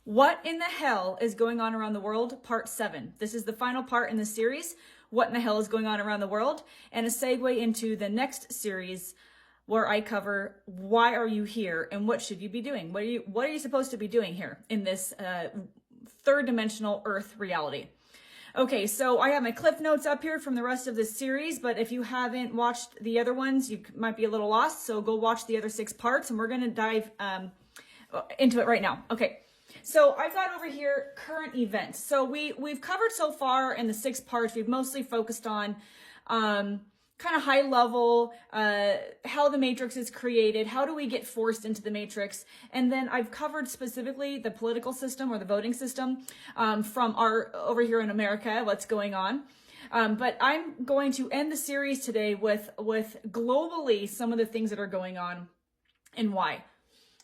What in the hell is going on around the world? Part 7. This is the final part in the series. What in the hell is going on around the world? And a segue into the next series where I cover why are you here and what should you be doing? What are you supposed to be doing here in this third dimensional Earth reality? Okay, so I have my cliff notes up here from the rest of this series, but if you haven't watched the other ones, you might be a little lost. So go watch the other 6 parts and we're going to dive into it right now. Okay. So I've got over here current events. So we've covered so far in the 6 parts, we've mostly focused on kind of high level, how the matrix is created, how do we get forced into the matrix, and then I've covered specifically the political system or the voting system from over here in America, what's going on. But I'm going to end the series today with globally some of the things that are going on and why.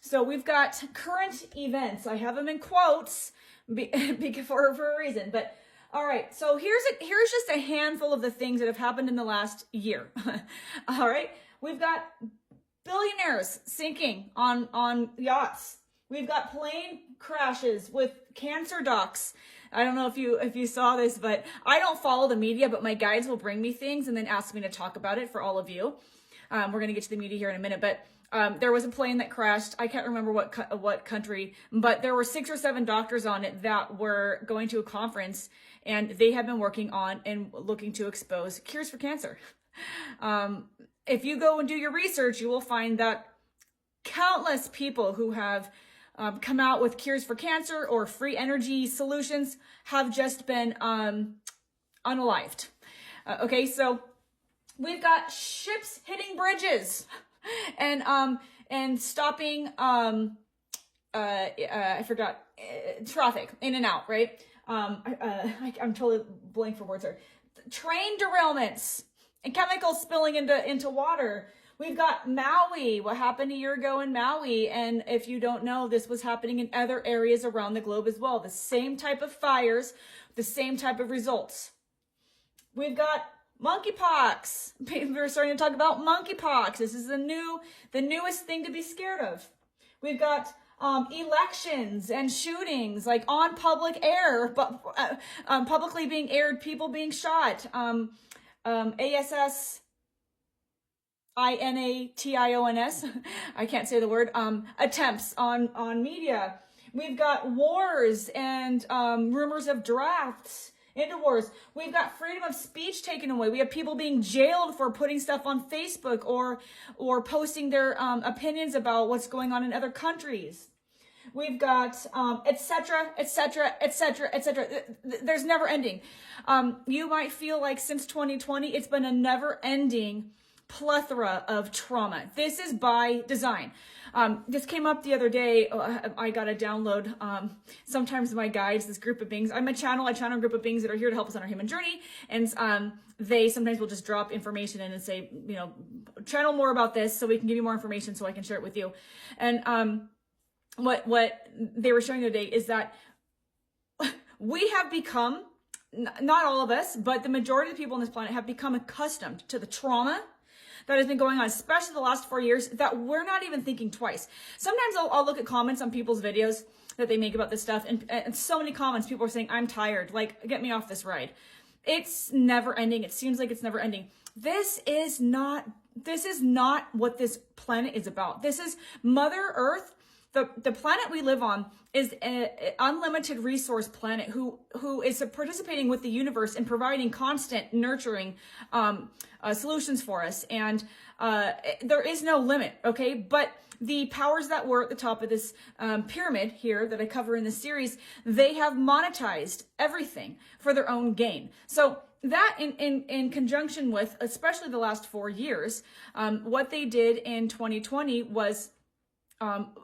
So we've got current events. I have them in quotes for a reason. But all right, so here's just a handful of the things that have happened in the last year. All right, we've got billionaires sinking on yachts. We've got plane crashes with cancer docs. I don't know if you saw this, but I don't follow the media, but my guides will bring me things and then ask me to talk about it for all of you. We're going to get to the media here in a minute, but there was a plane that crashed. I can't remember what country, but there were 6 or 7 doctors on it that were going to a conference, and they have been working on and looking to expose cures for cancer. If you go and do your research, you will find that countless people who have come out with cures for cancer or free energy solutions have just been unalived. Okay, so we've got ships hitting bridges and stopping I forgot traffic in and out, right? I'm totally blank for words here. Train derailments and chemicals spilling into water. We've got Maui, what happened a year ago in Maui, and if you don't know, this was happening in other areas around the globe as well. The same type of fires, the same type of results. We've got monkeypox. People are starting to talk about monkeypox. This is the newest thing to be scared of. We've got elections and shootings, like on public air, but publicly being aired, people being shot. ASSINATIONS. I can't say the word. Attempts on media. We've got wars and rumors of drafts into wars. We've got freedom of speech taken away. We have people being jailed for putting stuff on Facebook or posting their opinions about what's going on in other countries. We've got etc., etc., etc., etc. There's never ending. You might feel like since 2020, it's been a never ending plethora of trauma. This is by design. This came up the other day. I got a download. Sometimes my guides, this group of beings, I channel a group of beings that are here to help us on our human journey. And they sometimes will just drop information in and say, channel more about this so we can give you more information so I can share it with you. And what they were showing today is that we have become, not all of us, but the majority of the people on this planet have become accustomed to the trauma that has been going on, especially the last 4 years, that we're not even thinking twice. Sometimes I'll look at comments on people's videos that they make about this stuff, and so many comments, people are saying, I'm tired, like, get me off this ride. It's never ending. It seems like it's never ending. This is not what this planet is about. This is Mother Earth. The planet we live on is an unlimited resource planet who is participating with the universe and providing constant nurturing solutions for us. And there is no limit, okay? But the powers that were at the top of this pyramid here that I cover in this series, they have monetized everything for their own gain. So that in conjunction with, especially the last 4 years, what they did in 2020 was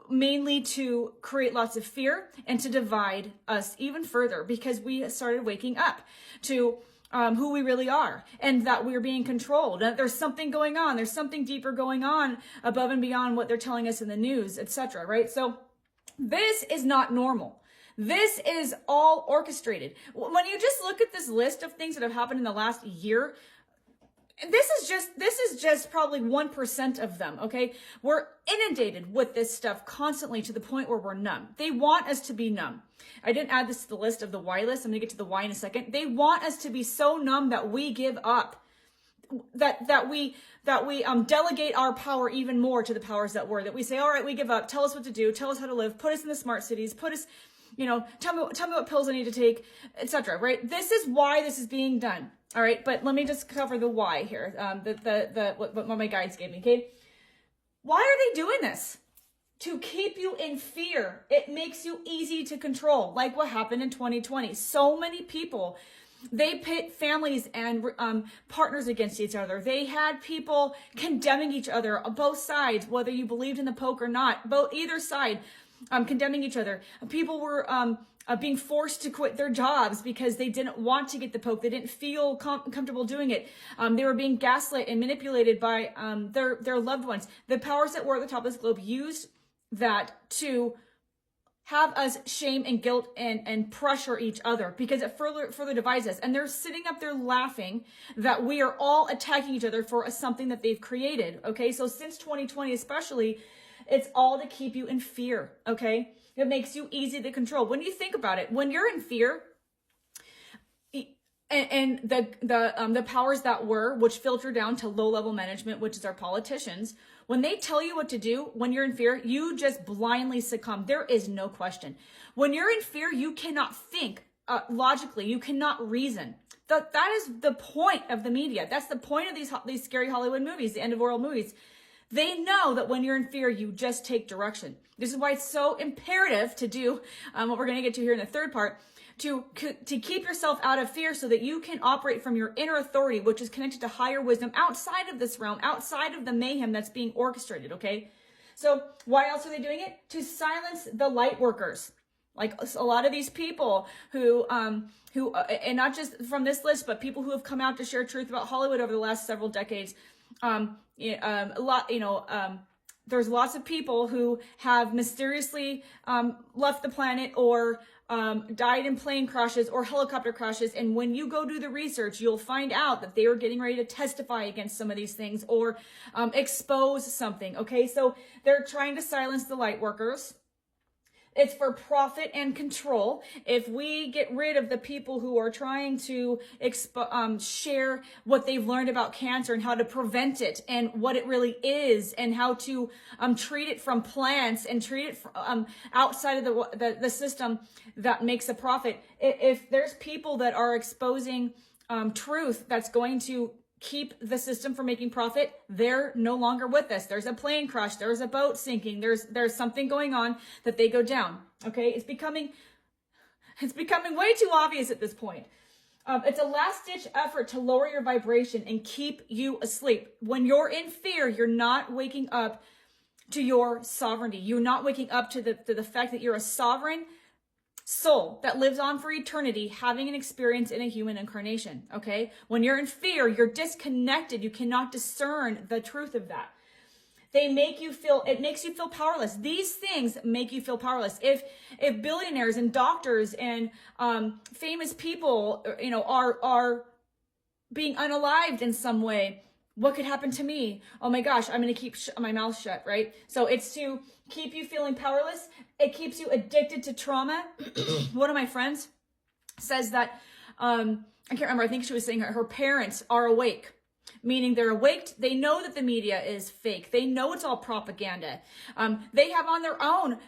mainly to create lots of fear and to divide us even further, because we started waking up to who we really are and that we're being controlled. That there's something going on. There's something deeper going on above and beyond what they're telling us in the news, etc. Right? So this is not normal. This is all orchestrated. When you just look at this list of things that have happened in the last year, this is just probably 1% of them, okay? We're inundated with this stuff constantly to the point where we're numb. They want us to be numb. I didn't add this to the list of the why list. I'm gonna get to the why in a second. They want us to be so numb that we give up, that we delegate our power even more to the powers that were, that we say, all right, we give up, tell us what to do, tell us how to live, put us in the smart cities, put us, tell me what pills I need to take, etc. Right? This is why this is being done. All right, but let me just cover the why here. What my guides gave me. Okay, why are they doing this? To keep you in fear. It makes you easy to control, like what happened in 2020. So many people, they pit families and partners against each other. They had people condemning each other, both sides, whether you believed in the poke or not. Either side, condemning each other. People were being forced to quit their jobs because they didn't want to get the poke. They didn't feel comfortable doing it. They were being gaslit and manipulated by their loved ones. The powers that were at the top of this globe used that to have us shame and guilt and pressure each other, because it further divides us. And they're sitting up there laughing that we are all attacking each other for something that they've created. Okay, so since 2020 especially, it's all to keep you in fear. Okay, it makes you easy to control. When you think about it, when you're in fear, and the powers that were, which filter down to low-level management, which is our politicians, when they tell you what to do, when you're in fear, you just blindly succumb. There is no question. When you're in fear, you cannot think logically. You cannot reason. That is the point of the media. That's the point of these scary Hollywood movies, the end of world movies. They know that when you're in fear, you just take direction. This is why it's so imperative to do what we're going to get to here in the third part, to keep yourself out of fear so that you can operate from your inner authority, which is connected to higher wisdom outside of this realm, outside of the mayhem that's being orchestrated, okay? So why else are they doing it? To silence the light workers. Like a lot of these people who, and not just from this list, but people who have come out to share truth about Hollywood over the last several decades, there's lots of people who have mysteriously left the planet or died in plane crashes or helicopter crashes. And when you go do the research, you'll find out that they were getting ready to testify against some of these things or expose something. Okay, so they're trying to silence the light workers. It's for profit and control. If we get rid of the people who are trying to share what they've learned about cancer and how to prevent it and what it really is and how to treat it from plants and treat it outside of the system that makes a profit. If there's people that are exposing truth that's going to keep the system from making profit, they're no longer with us. There's a plane crash, there's a boat sinking, there's something going on that they go down. Okay, it's becoming way too obvious at this point. It's a last-ditch effort to lower your vibration and keep you asleep. When you're in fear, you're not waking up to your sovereignty. You're not waking up to the fact that you're a sovereign soul that lives on for eternity, having an experience in a human incarnation. Okay, when you're in fear, you're disconnected. You cannot discern the truth of that. It makes you feel powerless. These things make you feel powerless. If billionaires and doctors and famous people, are being unalived in some way, what could happen to me? Oh my gosh, I'm going to keep my mouth shut, right? So it's to keep you feeling powerless. It keeps you addicted to trauma. One of my friends says that, I can't remember, I think she was saying her parents are awake, meaning they're awake. They know that the media is fake. They know it's all propaganda. They have on their own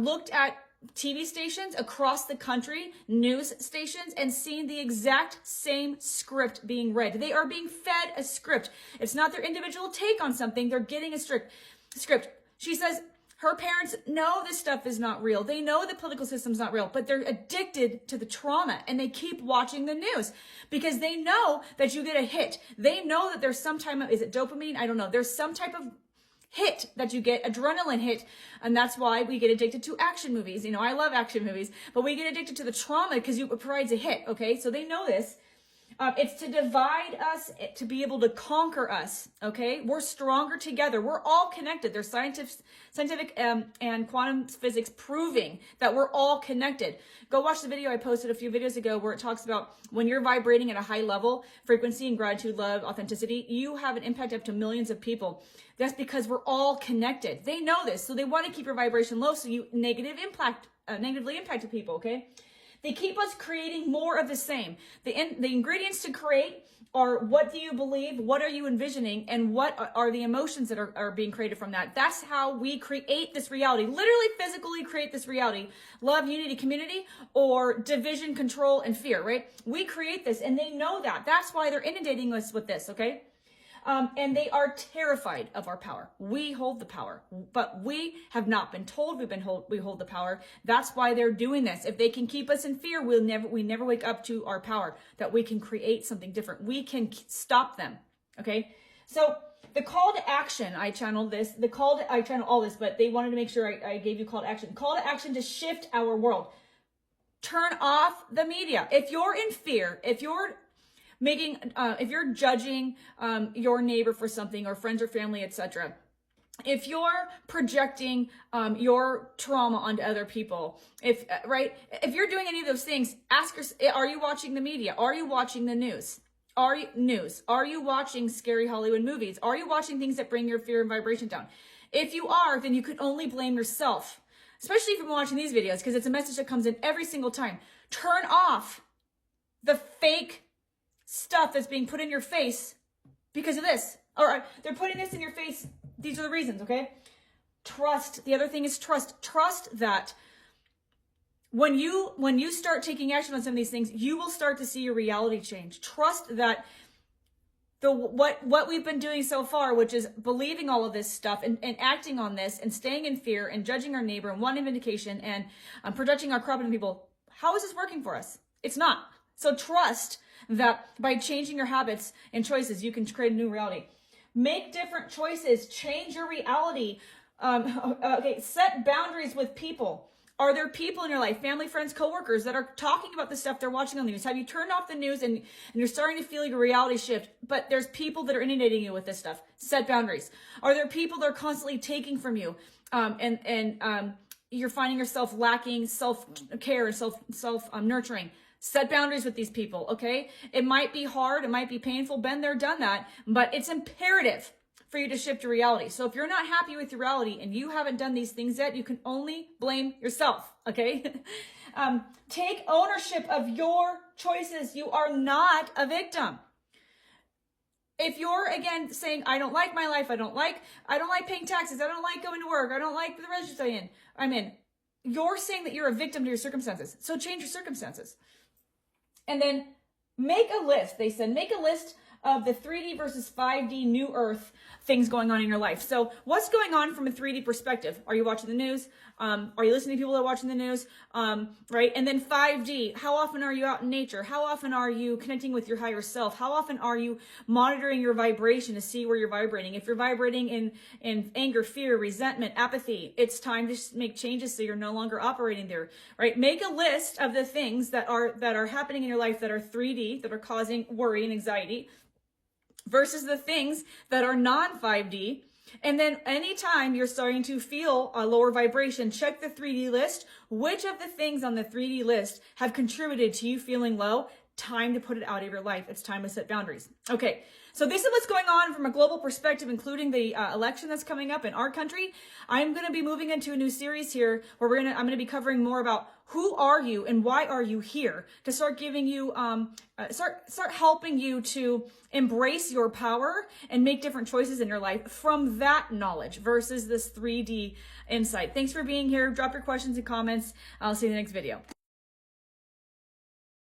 looked at TV stations across the country, news stations, and seeing the exact same script being read. They are being fed a script. It's not their individual take on something. They're getting a script. She says her parents know this stuff is not real. They know the political system's not real, but they're addicted to the trauma and they keep watching the news because they know that you get a hit. They know that there's some type of, is it dopamine? I don't know. There's some type of hit that you get, adrenaline hit, and that's why we get addicted to action movies. I love action movies, but we get addicted to the trauma because it provides a hit. Okay, so they know this, It's to divide us, to be able to conquer us, okay? We're stronger together. We're all connected. There's scientific and quantum physics proving that we're all connected. Go watch the video I posted a few videos ago where it talks about when you're vibrating at a high level, frequency and gratitude, love, authenticity, you have an impact up to millions of people. That's because we're all connected. They know this, so they want to keep your vibration low so you negatively impact people, okay? They keep us creating more of the same. The ingredients to create are what do you believe, what are you envisioning, and what are the emotions that are being created from that. That's how we create this reality. Literally, physically create this reality. Love, unity, community, or division, control, and fear, right? We create this, and they know that. That's why they're inundating us with this, okay? And they are terrified of our power. We hold the power, but we have not been told we hold the power. That's why they're doing this. If they can keep us in fear, we never wake up to our power, that we can create something different. We can stop them. Okay. So the call to action, I channeled this, I channeled all this, but they wanted to make sure I gave you call to action. Call to action to shift our world. Turn off the media. If you're in fear, if you're if you're judging your neighbor for something, or friends or family, etc., if you're projecting your trauma onto other people, if you're doing any of those things, ask yourself, are you watching the media? Are you watching the news? Are you watching scary Hollywood movies? Are you watching things that bring your fear and vibration down? If you are, then you can only blame yourself, especially if you're watching these videos, because it's a message that comes in every single time. Turn off the fake stuff that's being put in your face because of this. All right, they're putting this in your face. These are the reasons, okay? Trust. The other thing is trust. Trust that when you start taking action on some of these things, you will start to see your reality change. Trust that what we've been doing so far, which is believing all of this stuff and acting on this and staying in fear and judging our neighbor and wanting vindication and projecting our crap on people, how is this working for us? It's not. So trust that by changing your habits and choices, you can create a new reality. Make different choices. Change your reality. Okay, set boundaries with people. Are there people in your life, family, friends, coworkers, that are talking about the stuff they're watching on the news? Have you turned off the news and you're starting to feel your reality shift, but there's people that are inundating you with this stuff? Set boundaries. Are there people that are constantly taking from you and you're finding yourself lacking self-care and self-nurturing? Set boundaries with these people, okay? It might be hard, it might be painful, been there, done that, but it's imperative for you to shift your reality. So if you're not happy with your reality and you haven't done these things yet, you can only blame yourself, okay? Take ownership of your choices. You are not a victim. If you're, again, saying, I don't like my life, I don't like paying taxes, I don't like going to work, I don't like the relationship I'm in, you're saying that you're a victim to your circumstances. So change your circumstances. And then make a list. They said, make a list of the 3D versus 5D new earth things going on in your life. So what's going on from a 3D perspective? Are you watching the news? Are you listening to people that are watching the news? Right? And then 5D, how often are you out in nature? How often are you connecting with your higher self? How often are you monitoring your vibration to see where you're vibrating? If you're vibrating in anger, fear, resentment, apathy, it's time to make changes so you're no longer operating there, right? Make a list of the things that are happening in your life that are 3D, that are causing worry and anxiety, versus the things that are non-5D. And then anytime you're starting to feel a lower vibration, check the 3D list. Which of the things on the 3D list have contributed to you feeling low? Time to put it out of your life. It's time to set boundaries. Okay, so this is what's going on from a global perspective, including the election that's coming up in our country. I'm going to be moving into a new series here where I'm going to be covering more about who are you and why are you here, to start giving you, start helping you to embrace your power and make different choices in your life from that knowledge versus this 3D insight. Thanks for being here. Drop your questions and comments. I'll see you in the next video.